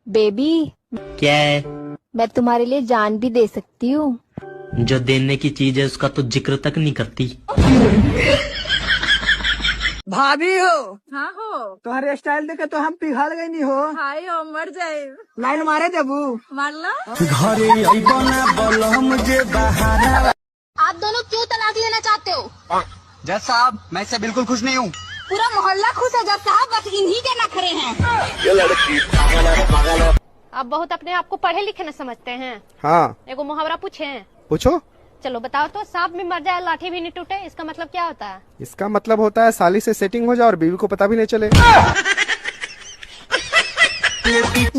Baby, क्या है? मैं तुम्हारे लिए जान भी दे सकती हूँ। जो देने की चीज है उसका तो जिक्र तक नहीं करती। भाभी हो? हाँ हो। तो हेयर स्टाइल देखे तो हम पिघल गई नहीं हो। हाय हो, मर जाए। लाइन मारे देबू? मार लो। आप दोनों क्यों तलाक लेना चाहते हो? जज साहब, मैं इससे बिल्कुल खुश नहीं हूँ। पूरा मोहल्ला खुश है जज साहब, बस इन्हीं के नखरे हैं। आप बहुत अपने आप को पढ़े लिखे न समझते हैं। हाँ, एगो मुहावरा पूछे। पूछो। चलो बताओ तो, सांप भी मर जाए लाठी भी नहीं टूटे, इसका मतलब क्या होता है? इसका मतलब होता है साली से सेटिंग हो जाए और बीवी को पता भी नहीं चले।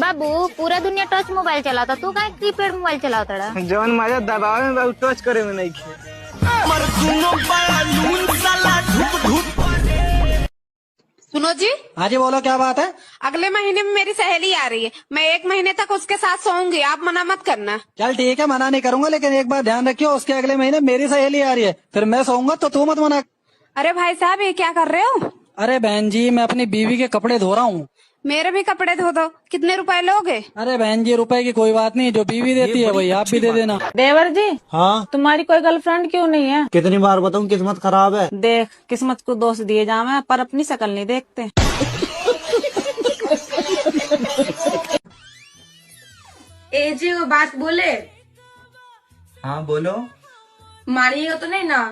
बाबू, पूरा दुनिया टच मोबाइल चलाता, तू का कीपैड मोबाइल चलाता रहा? जौन मजा दबावे में बाबू टच करे में नहीं खे। सुनो जी। हाँ जी, बोलो क्या बात है? अगले महीने में मेरी सहेली आ रही है, मैं 1 महीने तक उसके साथ सोऊंगी, आप मना मत करना। चल ठीक है, मना नहीं करूंगा, लेकिन एक बार ध्यान रखियो, उसके अगले महीने मेरी सहेली आ रही है, फिर मैं सोऊंगा तो तू मत मना। अरे भाई साहब, ये क्या कर रहे हो? अरे बहन जी, मैं अपनी बीवी के कपड़े धो रहा हूँ। मेरे भी कपड़े धो दो। कितने रुपए लोगे? अरे बहन जी, रुपए की कोई बात नहीं, जो बीवी देती है वही आप भी दे देना। देवर जी, हाँ, तुम्हारी कोई गर्लफ्रेंड क्यों नहीं है? कितनी बार बताऊँ, किस्मत खराब है। देख, किस्मत को दोष दिए जावे पर अपनी शक्ल नहीं देखते। ए जी, वो बात बोले। हाँ बोलो। मारिएगा तो नहीं ना?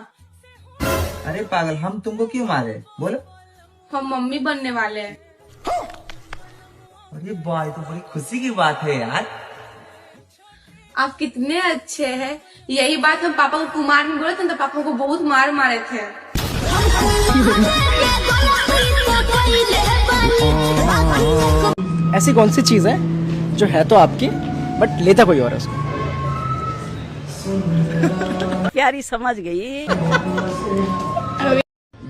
अरे पागल, हम तुमको क्यों मारे? बोलो। हम मम्मी बनने वाले हैं। अरे वाह, ये तो बड़ी खुशी की बात है यार। आप कितने अच्छे हैं। यही बात हम पापा को कुमार में बोले थे तो पापा को बहुत मार मारे थे। ऐसी कौन सी चीज है जो है तो आपकी बट लेता कोई और है उसको? प्यारी समझ गई।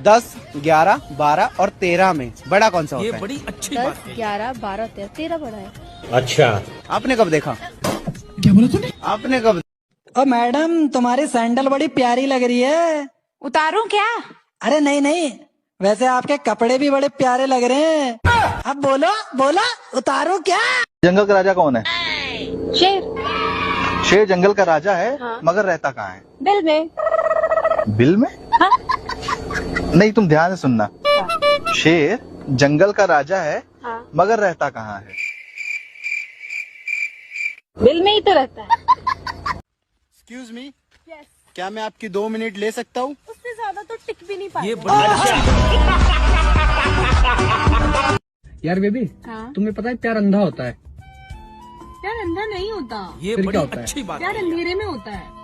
10, 11, 12 और 13 में बड़ा कौन सा होता है? बड़ी अच्छी 10, 11, 12, 13, 13 बड़ा है। अच्छा, आपने कब देखा? क्या बोला तूने? आपने कब? ओ मैडम, तुम्हारी सैंडल बड़ी प्यारी लग रही है। उतारूं क्या? अरे नहीं नहीं, वैसे आपके कपड़े भी बड़े प्यारे लग रहे हैं। अब बोलो बोलो, उतारो क्या? जंगल का राजा कौन है? शेर। शेर जंगल का राजा है। हाँ। मगर रहता कहाँ है? बिल में। बिल में? हाँ। नहीं, तुम ध्यान से सुनना। हाँ। शेर जंगल का राजा है। हाँ। मगर रहता कहाँ है? बिल में ही तो रहता है। एक्सक्यूज मी, क्या मैं आपकी 2 मिनट ले सकता हूँ? उससे ज्यादा तो टिक भी नहीं पाता। ये यार बेबी, हाँ? तुम्हें पता है प्यार अंधा होता है? प्यार अंधा नहीं होता। ये बड़ी अच्छी बात। प्यार अंधेरे में होता है।